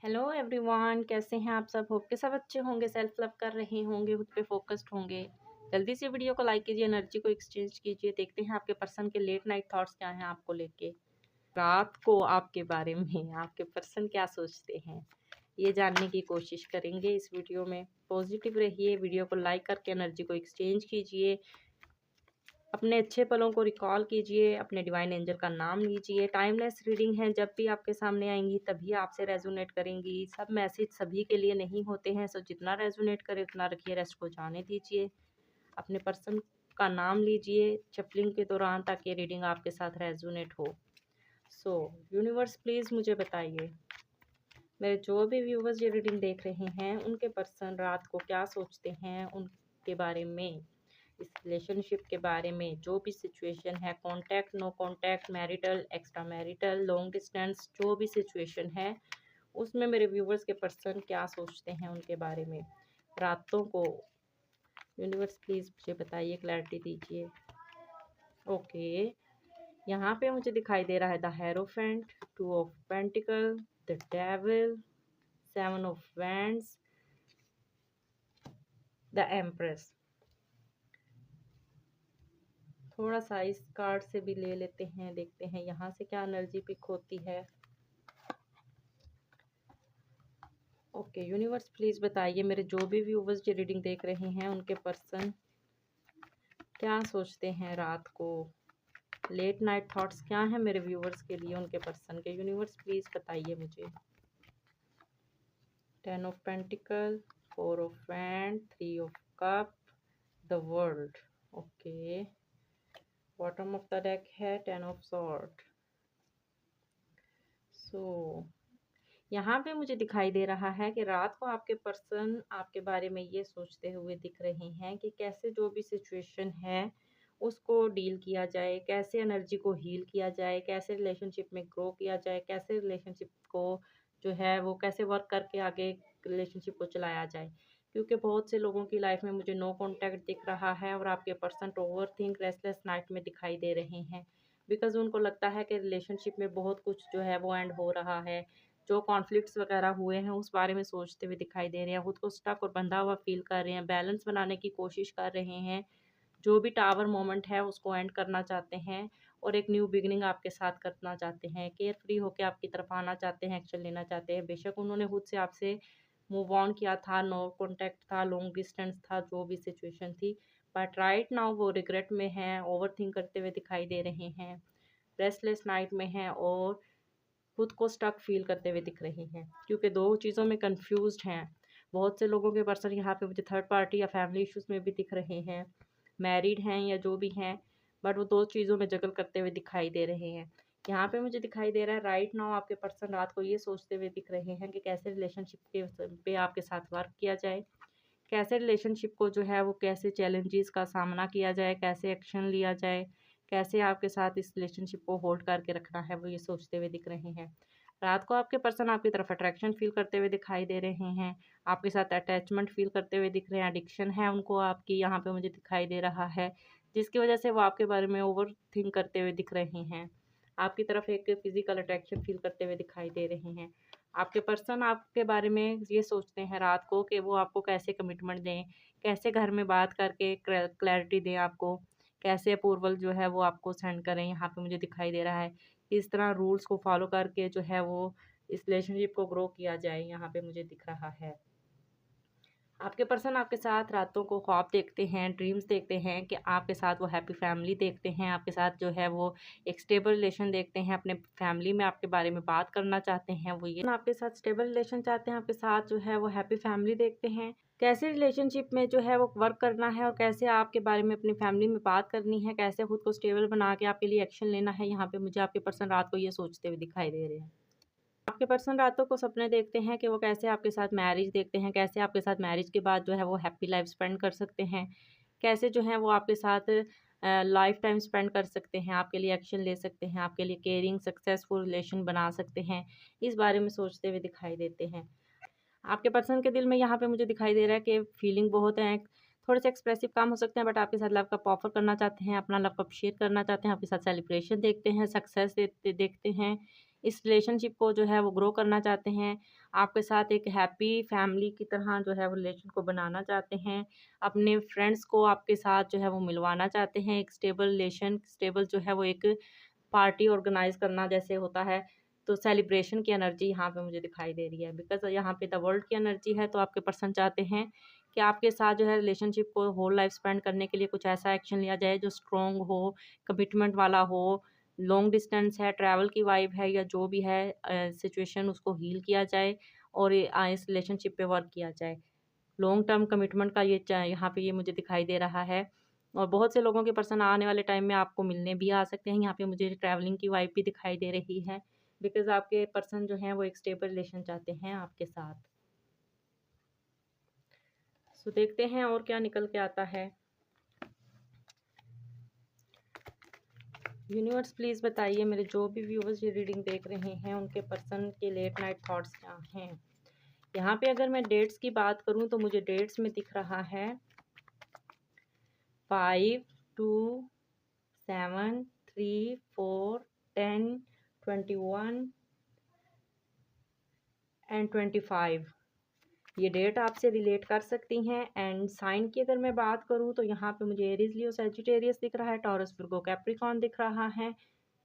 Hello everyone, कैसे हैं आप सब। होप के सब अच्छे होंगे, सेल्फ लव कर रहे होंगे, खुद पे फोकस्ड होंगे। जल्दी से वीडियो को लाइक कीजिए, एनर्जी को एक्सचेंज कीजिए। देखते हैं आपके पर्सन के लेट नाइट थॉट्स क्या हैं आपको लेके। रात को आपके बारे में आपके पर्सन क्या सोचते हैं, ये जानने की कोशिश करेंगे इस वीडियो में। पॉजिटिव रहिए, वीडियो को लाइक करके एनर्जी को एक्सचेंज कीजिए, अपने अच्छे पलों को रिकॉल कीजिए, अपने डिवाइन एंजल का नाम लीजिए। टाइमलेस रीडिंग है, जब भी आपके सामने आएंगी तभी आपसे रेजोनेट करेंगी। सब मैसेज सभी के लिए नहीं होते हैं, सो जितना रेजोनेट करे उतना रखिए, रेस्ट को जाने दीजिए। अपने पर्सन का नाम लीजिए शफलिंग के दौरान, ताकि रीडिंग आपके साथ रेजोनेट हो। सो यूनिवर्स प्लीज़ मुझे बताइए, मेरे जो भी व्यूवर्स ये रीडिंग देख रहे हैं उनके पर्सन रात को क्या सोचते हैं, उनके बारे में, इस रिलेशनशिप के बारे में, जो भी सिचुएशन है, contact, no contact, marital, extra marital, long distance, जो भी सिचुएशन है उसमें मेरे व्यूवर्स के पर्सन क्या सोचते हैं उनके बारे में रातों को। यूनिवर्स प्लीज़ मुझे बताइए, क्लैरिटी दीजिए। ओके, यहाँ पे मुझे दिखाई दे रहा है the hierophant, two of pentacle, the devil, seven of wands, the empress. थोड़ा सा इस कार्ड से भी ले लेते हैं, देखते हैं यहाँ से क्या एनर्जी पिक होती है। ओके यूनिवर्स प्लीज़ बताइए, मेरे जो भी व्यूवर्स ये रीडिंग देख रहे हैं उनके पर्सन क्या सोचते हैं रात को। लेट नाइट थॉट्स क्या हैं मेरे व्यूवर्स के लिए, उनके पर्सन के। यूनिवर्स प्लीज़ बताइए मुझे। 10 of pentacle, 4 of wand, 3 of cup, the world. Okay, bottom of the deck है 10 ऑफ सॉर्ड। सो यहाँ पे मुझे दिखाई दे रहा है कि रात को आपके पर्सन आपके बारे में ये सोचते हुए दिख रहे हैं कि कैसे जो भी सिचुएशन है उसको डील किया जाए, कैसे एनर्जी को हील किया जाए, कैसे रिलेशनशिप में ग्रो किया जाए, कैसे रिलेशनशिप को जो है वो कैसे वर्क करके आगे रिलेशनशिप को चलाया जाए। क्योंकि बहुत से लोगों की लाइफ में मुझे नो कॉन्टैक्ट दिख रहा है और आपके person over think restless night में दिखाई दे रहे हैं। बिकॉज उनको लगता है कि रिलेशनशिप में बहुत कुछ जो है वो एंड हो रहा है। जो कॉन्फ्लिक्ट्स वगैरह हुए हैं उस बारे में सोचते हुए दिखाई दे रहे हैं, खुद को स्टक और बंधा हुआ फील कर रहे हैं, बैलेंस बनाने की कोशिश कर रहे हैं। जो भी टावर मोमेंट है उसको एंड करना चाहते हैं और एक न्यू बिगिनिंग आपके साथ करना चाहते हैं। केयर फ्री होकर आपकी तरफ आना चाहते हैं, एक्शन लेना चाहते हैं। बेशक उन्होंने खुद से आपसे मूव ऑन किया था, नो कॉन्टैक्ट था, लॉन्ग डिस्टेंस था, जो भी सिचुएशन थी, बट राइट नाउ वो रिग्रेट में हैं, ओवर थिंक करते हुए दिखाई दे रहे हैं, रेस्टलेस नाइट में हैं और खुद को स्टक फील करते हुए दिख रही हैं, क्योंकि दो चीज़ों में कंफ्यूज्ड हैं। बहुत से लोगों के पर्सन यहाँ पे मुझे थर्ड पार्टी या फैमिली इश्यूज में भी दिख रहे हैं, मैरिड हैं या जो भी हैं, बट वो दो चीज़ों में जगल करते हुए दिखाई दे रहे हैं। यहाँ पे मुझे दिखाई दे रहा है राइट नाउ आपके पर्सन रात को ये सोचते हुए दिख रहे हैं कि कैसे रिलेशनशिप के पे आपके साथ वर्क किया जाए, कैसे रिलेशनशिप को जो है वो कैसे चैलेंजेस का सामना किया जाए, कैसे एक्शन लिया जाए, कैसे आपके साथ इस रिलेशनशिप को होल्ड करके रखना है, वो ये सोचते हुए दिख रहे हैं। रात को आपके पर्सन आपकी तरफ अट्रैक्शन फील करते हुए दिखाई दे रहे हैं, आपके साथ अटैचमेंट फील करते हुए दिख रहे हैं, एडिक्शन है उनको आपकी यहाँ पे मुझे दिखाई दे रहा है, जिसकी वजह से वो आपके बारे में ओवर थिंक करते हुए दिख रहे हैं। आपकी तरफ एक फिजिकल अट्रैक्शन फील करते हुए दिखाई दे रहे हैं। आपके पर्सन आपके बारे में ये सोचते हैं रात को कि वो आपको कैसे कमिटमेंट दें, कैसे घर में बात करके क्लैरिटी दें आपको, कैसे अप्रूवल जो है वो आपको सेंड करें। यहाँ पे मुझे दिखाई दे रहा है इस तरह रूल्स को फॉलो करके जो है वो इस रिलेशनशिप को ग्रो किया जाए, यहाँ पे मुझे दिख रहा है। आपके पर्सन आपके साथ रातों को ख्वाब देखते हैं, ड्रीम्स देखते हैं कि आपके साथ वो हैप्पी फैमिली देखते हैं, आपके साथ जो है वो एक स्टेबल रिलेशन देखते हैं, अपने फैमिली में आपके बारे में बात करना चाहते हैं, वो ये आपके साथ स्टेबल रिलेशन चाहते हैं, आपके साथ जो है वो हैप्पी फैमिली देखते हैं। कैसे रिलेशनशिप में जो है वो वर्क करना है और कैसे आपके बारे में अपनी फैमिली में बात करनी है, कैसे खुद को स्टेबल बना के आपके लिए एक्शन लेना है, यहाँ पे मुझे आपके पर्सन रात को ये सोचते हुए दिखाई दे रहे हैं। आपके पर्सन रातों को सपने देखते हैं कि वो कैसे आपके साथ मैरिज देखते हैं, कैसे आपके साथ मैरिज के बाद जो है वो हैप्पी लाइफ स्पेंड कर सकते हैं, कैसे जो है वो आपके साथ लाइफ टाइम स्पेंड कर सकते हैं, आपके लिए एक्शन ले सकते हैं, आपके लिए केयरिंग सक्सेसफुल रिलेशन बना सकते हैं, इस बारे में सोचते हुए दिखाई देते हैं। आपके पर्सन के दिल में यहाँ पे मुझे दिखाई दे रहा है कि फीलिंग बहुत है, थोड़े से एक्सप्रेसिव काम हो सकते हैं, बट आपके साथ लव कप ऑफर करना चाहते हैं, अपना लव कप शेयर करना चाहते हैं, आपके साथ सेलिब्रेशन देखते हैं, सक्सेस देखते हैं, इस रिलेशनशिप को जो है वो ग्रो करना चाहते हैं, आपके साथ एक हैप्पी फैमिली की तरह जो है वो रिलेशन को बनाना चाहते हैं, अपने फ्रेंड्स को आपके साथ जो है वो मिलवाना चाहते हैं, एक स्टेबल रिलेशन स्टेबल जो है वो एक पार्टी ऑर्गेनाइज़ करना जैसे होता है, तो सेलिब्रेशन की एनर्जी यहाँ पे मुझे दिखाई दे रही है। बिकॉज़ यहाँ पे द वर्ल्ड की एनर्जी है, तो आपके पर्सन चाहते हैं कि आपके साथ जो है रिलेशनशिप को होल लाइफ स्पेंड करने के लिए कुछ ऐसा एक्शन लिया जाए जो स्ट्रॉन्ग हो, कमिटमेंट वाला हो, लॉन्ग डिस्टेंस है, ट्रैवल की वाइब है या जो भी है सिचुएशन उसको हील किया जाए और इस रिलेशनशिप पे वर्क किया जाए। लॉन्ग टर्म कमिटमेंट का ये यहाँ पे ये मुझे दिखाई दे रहा है और बहुत से लोगों के पर्सन आने वाले टाइम में आपको मिलने भी आ सकते हैं। यहाँ पे मुझे ट्रैवलिंग की वाइब भी दिखाई दे रही है बिकॉज़ आपके पर्सन जो हैं वो एक स्टेबल रिलेशन चाहते हैं आपके साथ। सो देखते हैं और क्या निकल के आता है। यूनिवर्स प्लीज़ बताइए मेरे जो भी व्यूअर्स ये रीडिंग देख रहे हैं उनके पर्सन के लेट नाइट थॉट्स क्या हैं। यहाँ पे अगर मैं डेट्स की बात करूँ तो मुझे डेट्स में दिख रहा है 5, 2, 7, 3, 4, 10, 21 एंड 25 ये डेट आपसे रिलेट कर सकती हैं। एंड साइन की अगर मैं बात करूं तो यहाँ पे मुझे एरीज लियो सैजिटेरियस दिख रहा है, टॉरस विर्गो कैप्रिकॉन दिख रहा है।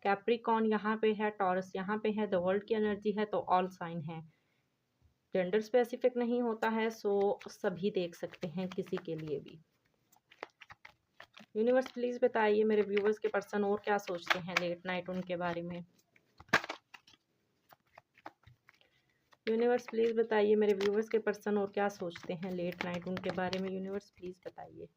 कैप्रिकॉन यहाँ पे है, टॉरस यहाँ पे है, द वर्ल्ड की एनर्जी है, तो ऑल साइन है। जेंडर स्पेसिफिक नहीं होता है, सो सभी देख सकते हैं किसी के लिए भी। यूनिवर्स प्लीज़ बताइए मेरे व्यूवर्स के पर्सन और क्या सोचते हैं लेट नाइट उनके बारे में। यूनिवर्स प्लीज़ बताइए मेरे व्यूवर्स के पर्सन और क्या सोचते हैं लेट नाइट उनके बारे में। यूनिवर्स प्लीज़ बताइए।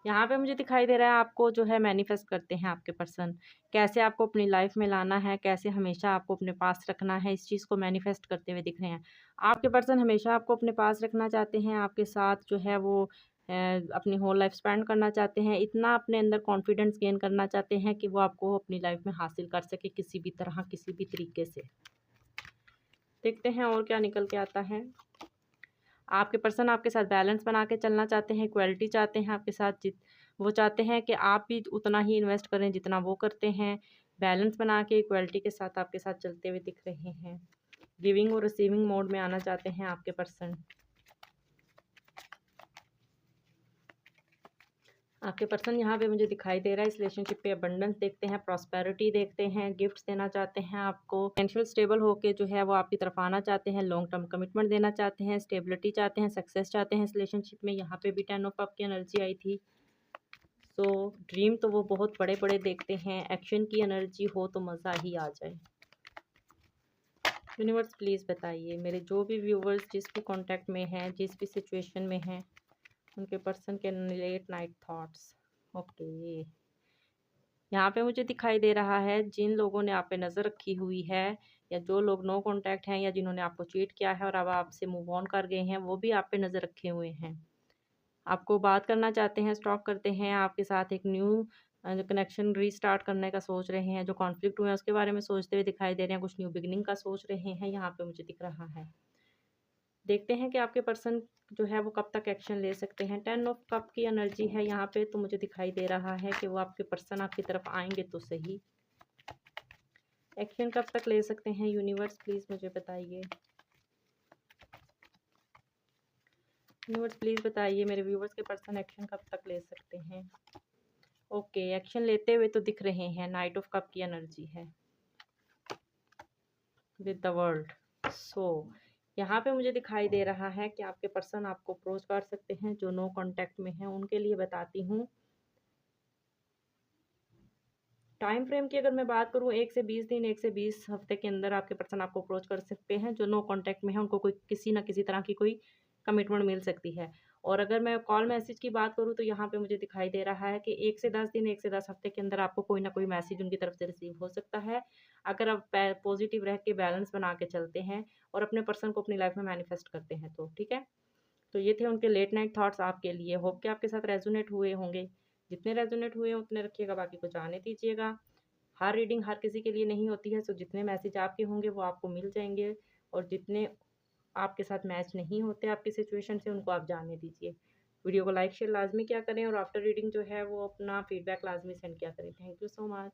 यहाँ पे मुझे दिखाई दे रहा है आपको जो है मैनिफेस्ट करते हैं आपके पर्सन, कैसे आपको अपनी लाइफ में लाना है, कैसे हमेशा आपको अपने पास रखना है, इस चीज़ को मैनिफेस्ट करते हुए दिख रहे हैं। आपके पर्सन हमेशा आपको अपने पास रखना चाहते हैं, आपके साथ जो है वो अपनी होल लाइफ स्पेंड करना चाहते हैं, इतना अपने अंदर कॉन्फिडेंस गेन करना चाहते हैं कि वो आपको अपनी लाइफ में हासिल कर सके किसी भी तरह किसी भी तरीके से। देखते हैं और क्या निकल के आता है। आपके पर्सन आपके साथ बैलेंस बना के चलना चाहते हैं, इक्वलिटी चाहते हैं आपके साथ। वो चाहते हैं कि आप भी उतना ही इन्वेस्ट करें जितना वो करते हैं। बैलेंस बना के इक्वलिटी के साथ आपके साथ चलते हुए दिख रहे हैं। गिविंग और रिसीविंग मोड में आना चाहते हैं आपके पर्सन। आपके पर्सन यहाँ पे मुझे दिखाई दे रहा है इस रिलेशनशिप पे अबंडेंस देखते हैं, प्रॉस्पेरिटी देखते हैं, गिफ्ट्स देना चाहते हैं आपको, फाइनेंशियल स्टेबल होके जो है वो आपकी तरफ आना चाहते हैं, लॉन्ग टर्म कमिटमेंट देना चाहते हैं, स्टेबिलिटी चाहते हैं, सक्सेस चाहते हैं इस रिलेशनशिप में। यहाँ पे भी 10 ऑफ कप की एनर्जी आई थी। सो ड्रीम तो वो बहुत बड़े बड़े देखते हैं, एक्शन की एनर्जी हो तो मज़ा ही आ जाए। यूनिवर्स प्लीज़ बताइए मेरे जो भी व्यूवर्स जिस भी कॉन्टेक्ट में हैं, जिस भी सिचुएशन में हैं, उनके पर्सन के लेट नाइट थॉट्स। ओके, यहाँ पे मुझे दिखाई दे रहा है जिन लोगों ने आप पे नज़र रखी हुई है या जो लोग नो कांटेक्ट हैं या जिन्होंने आपको चीट किया है और अब आपसे मूव ऑन कर गए हैं, वो भी आप पे नज़र रखे हुए हैं। आपको बात करना चाहते हैं, स्टॉक करते हैं, आपके साथ एक न्यू कनेक्शन रीस्टार्ट करने का सोच रहे हैं। जो कॉन्फ्लिक्ट हुए हैं उसके बारे में सोचते हुए दिखाई दे रहे हैं, कुछ न्यू बिगिनिंग का सोच रहे हैं, यहाँ पे मुझे दिख रहा है। देखते हैं कि आपके पर्सन जो है वो कब तक एक्शन ले सकते हैं। 10 ऑफ कप की एनर्जी है यहाँ पे, तो मुझे दिखाई दे रहा है कि वो आपके पर्सन आपकी तरफ आएंगे तो सही। एक्शन कब तक ले सकते हैं यूनिवर्स प्लीज़ मुझे बताइए। यूनिवर्स प्लीज़ बताइए मेरे व्यूवर्स के पर्सन एक्शन कब तक ले सकते हैं। ओके, एक्शन लेते हुए तो दिख रहे हैं। नाइट ऑफ कप की एनर्जी है विद द वर्ल्ड। सो यहाँ पे मुझे दिखाई दे रहा है कि आपके पर्सन आपको अप्रोच कर सकते हैं। जो नो कांटेक्ट में हैं उनके लिए बताती हूँ। टाइम फ्रेम की अगर मैं बात करूँ 1 से 20 दिन, 1 से 20 हफ्ते के अंदर आपके पर्सन आपको अप्रोच कर सकते हैं। जो नो कांटेक्ट में है उनको कोई किसी ना किसी तरह की कोई कमिटमेंट मिल सकती है। और अगर मैं कॉल मैसेज की बात करूँ तो यहाँ पे मुझे दिखाई दे रहा है कि 1 से 10 दिन, 1 से 10 हफ्ते के अंदर आपको कोई ना कोई मैसेज उनकी तरफ से रिसीव हो सकता है। अगर आप पॉजिटिव रह के बैलेंस बना के चलते हैं और अपने पर्सन को अपनी लाइफ में मैनिफेस्ट करते हैं तो ठीक है। तो ये थे उनके लेट नाइट थॉट्स आपके लिए। होप कि आपके साथ रेजोनेट हुए होंगे। जितने रेजोनेट हुए हैं उतने रखिएगा, बाकी को जाने दीजिएगा। हर रीडिंग हर किसी के लिए नहीं होती है, सो जितने मैसेज आपके होंगे वो आपको मिल जाएंगे और जितने आपके साथ मैच नहीं होते आपकी सिचुएशन से उनको आप जाने दीजिए। वीडियो को लाइक शेयर लाजमी क्या करें और आफ्टर रीडिंग जो है वो अपना फीडबैक लाजमी सेंड किया करें। Thank you so much.